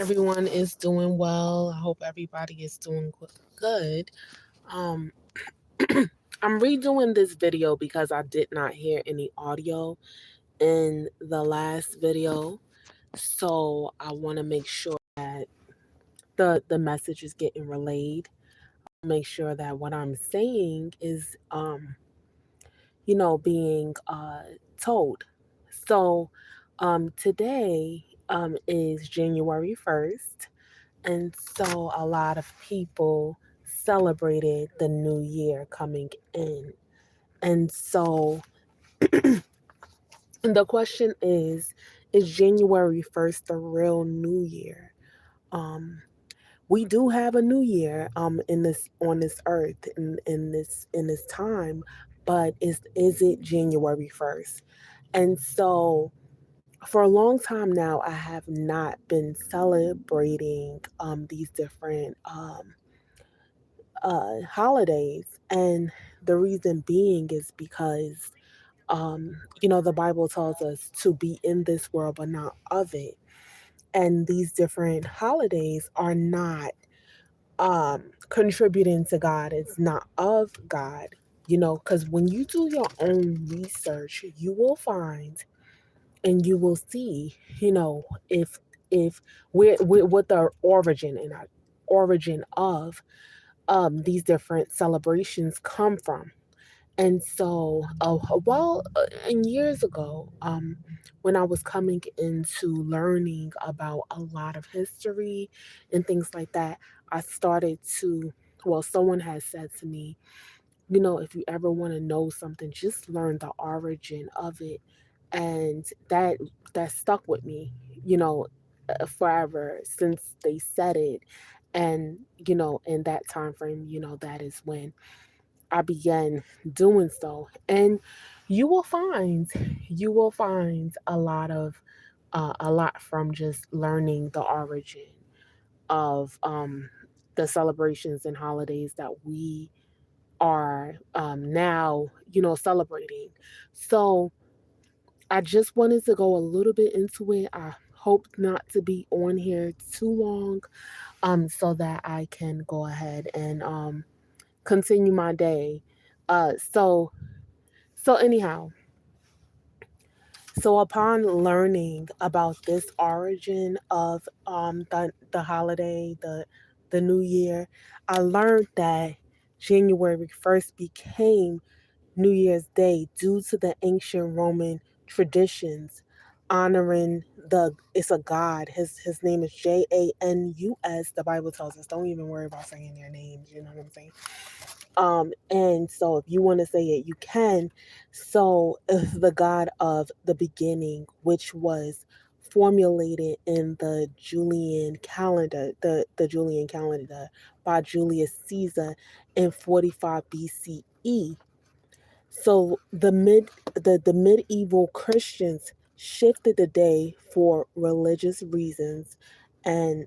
Everyone is doing well. I hope everybody is doing good. Um, I'm redoing this video because I did not hear any audio in the last video. So I want to make sure that the message is getting relayed. Make sure that what I'm saying is being told. So today is January 1st. And so a lot of people celebrated the new year coming in. And so the question is January 1st the real new year? Um, we do have a new year in this on this earth in this time, but is it January 1st? And so for a long time now, I have not been celebrating these different holidays. And the reason being is because, the Bible tells us to be in this world, but not of it. And these different holidays are not contributing to God, it's not of God. Because when you do your own research, you will find and you will see, if if we're what the origin of these different celebrations come from. And so, and years ago, when I was coming into learning about a lot of history and things like that, I started to, well, someone has said to me, if you ever want to know something, just learn the origin of it. And that stuck with me, you know, forever since they said it. And, in that time frame, that is when I began doing so. And you will find, a lot from just learning the origin of the celebrations and holidays that we are now, celebrating. So I just wanted to go a little bit into it. I hope not to be on here too long, so that I can go ahead and continue my day. Uh, so anyhow, so upon learning about this origin of the holiday, the New Year, I learned that January 1st became New Year's Day due to the ancient Roman traditions honoring it's a god. His name is Janus. The Bible tells us. Don't even worry about saying their names. You know what I'm saying? And so if you want to say it, you can. So the god of the beginning, which was formulated in the Julian calendar by Julius Caesar in 45 BCE. So the medieval Christians shifted the day for religious reasons, and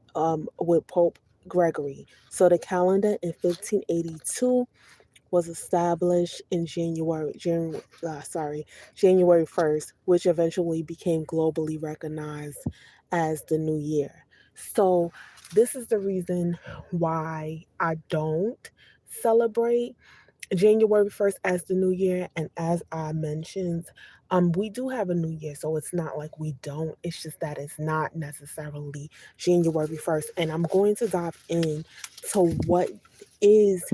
with Pope Gregory. So the calendar in 1582 was established in January 1st, which eventually became globally recognized as the new year. So this is the reason why I don't celebrate January 1st as the new year. And as I mentioned, we do have a new year, so it's not like we don't. It's just that it's not necessarily January 1st. And I'm going to dive in to what is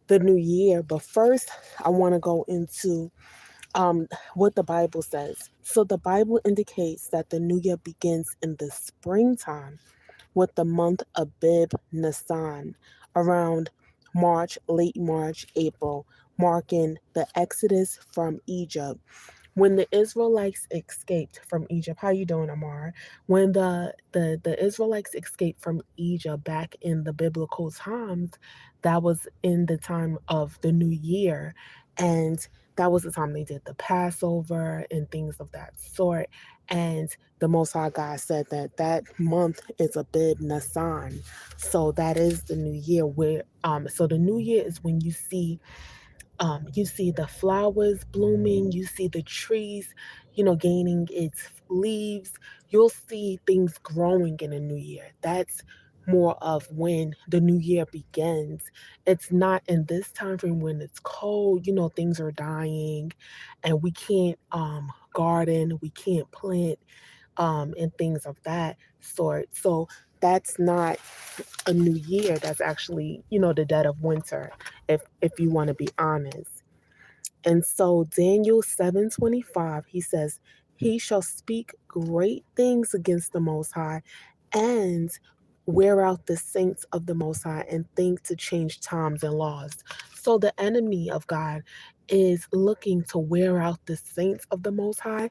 the new year. But first, I want to go into what the Bible says. So the Bible indicates that the new year begins in the springtime with the month Abib Nisan, around late March, April, marking the exodus from Egypt. When the Israelites escaped from Egypt, how you doing, Amar? When the Israelites escaped from Egypt back in the biblical times, that was in the time of the new year, and that was the time they did the Passover and things of that sort. And the Most High God said that that month is a Bib Nisan, so that is the new year. Where so the new year is when you see the flowers blooming, you see the trees, gaining its leaves. You'll see things growing in a new year. That's more of when the new year begins. It's not in this time frame when it's cold, things are dying and we can't garden, we can't plant and things of that sort. So that's not a new year. That's actually, the dead of winter, if you want to be honest. And so Daniel 7:25, he says, he shall speak great things against the Most High and wear out the saints of the Most High and think to change times and laws. So the enemy of God is looking to wear out the saints of the Most High,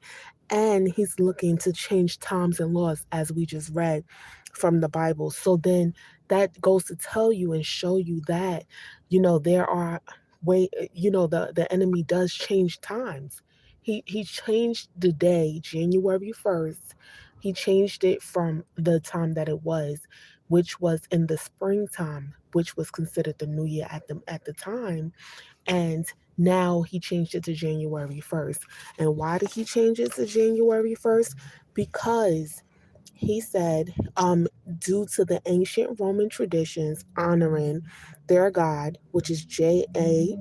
and he's looking to change times and laws, as we just read from the Bible. So then that goes to tell you and show you that, there are the enemy does change times. He changed the day, January 1st. He changed it from the time that it was, which was in the springtime, which was considered the new year at the time. And now he changed it to January 1st. And why did he change it to January 1st? Because he said, due to the ancient Roman traditions honoring their god, which is Janus,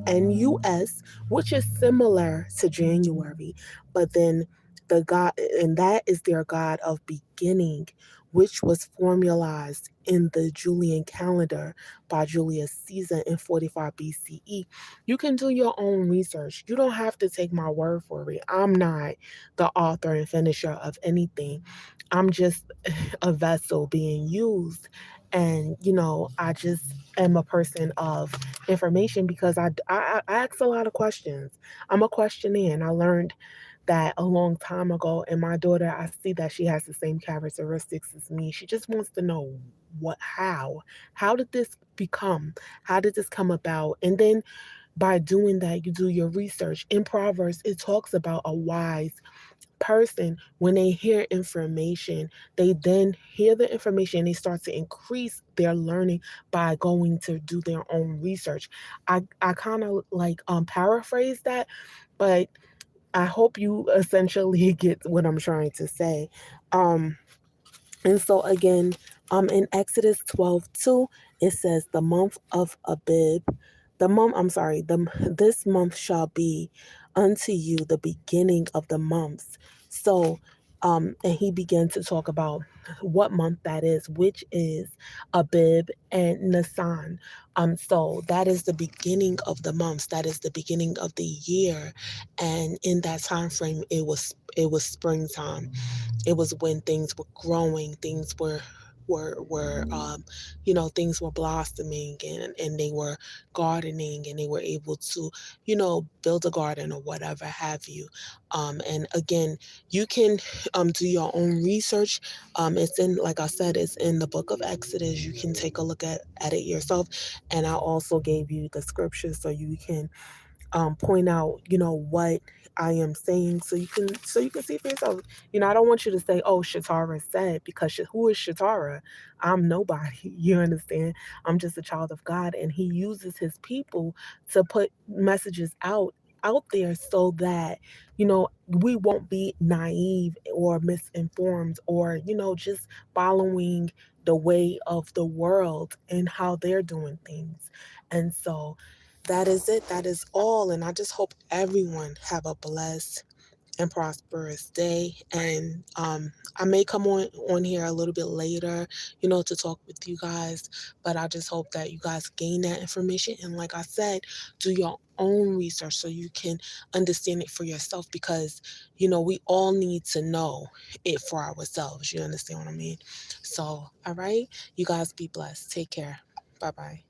which is similar to January, but then the god, and that is their god of beginning, which was formalized in the Julian calendar by Julius Caesar in 45 BCE. You can do your own research. You don't have to take my word for it. I'm not the author and finisher of anything. I'm just a vessel being used. And, I just am a person of information because I ask a lot of questions. I'm a questionnaire, and I learned that a long time ago. And my daughter, I see that she has the same characteristics as me. She just wants to know how did this become? How did this come about? And then by doing that, you do your research. In Proverbs, it talks about a wise person. When they hear information, they then hear the information, they start to increase their learning by going to do their own research. I kind of like paraphrase that, but I hope you essentially get what I'm trying to say. um and so again, in Exodus 12:2, it says the month of Abib, this month shall be unto you the beginning of the months. So, and he began to talk about what month that is, which is Abib and Nisan. So that is the beginning of the months. That is the beginning of the year, and in that time frame, it was springtime. It was when things were growing, things were things were blossoming, and they were gardening, and they were able to build a garden or whatever have you. And again, you can do your own research. It's in, like I said, it's in the book of Exodus. You can take a look at it yourself, and I also gave you the scriptures so you can point out, what I am saying, so you can see for yourself. I don't want you to say, "Oh, Shatara said," because who is Shatara? I'm nobody. You understand? I'm just a child of God, and He uses His people to put messages out there so that we won't be naive or misinformed, or just following the way of the world and how they're doing things. And so that is it. That is all. And I just hope everyone have a blessed and prosperous day. And I may come on here a little bit later, to talk with you guys. But I just hope that you guys gain that information. And like I said, do your own research so you can understand it for yourself, because we all need to know it for ourselves. You understand what I mean? So, all right, you guys be blessed. Take care. Bye bye.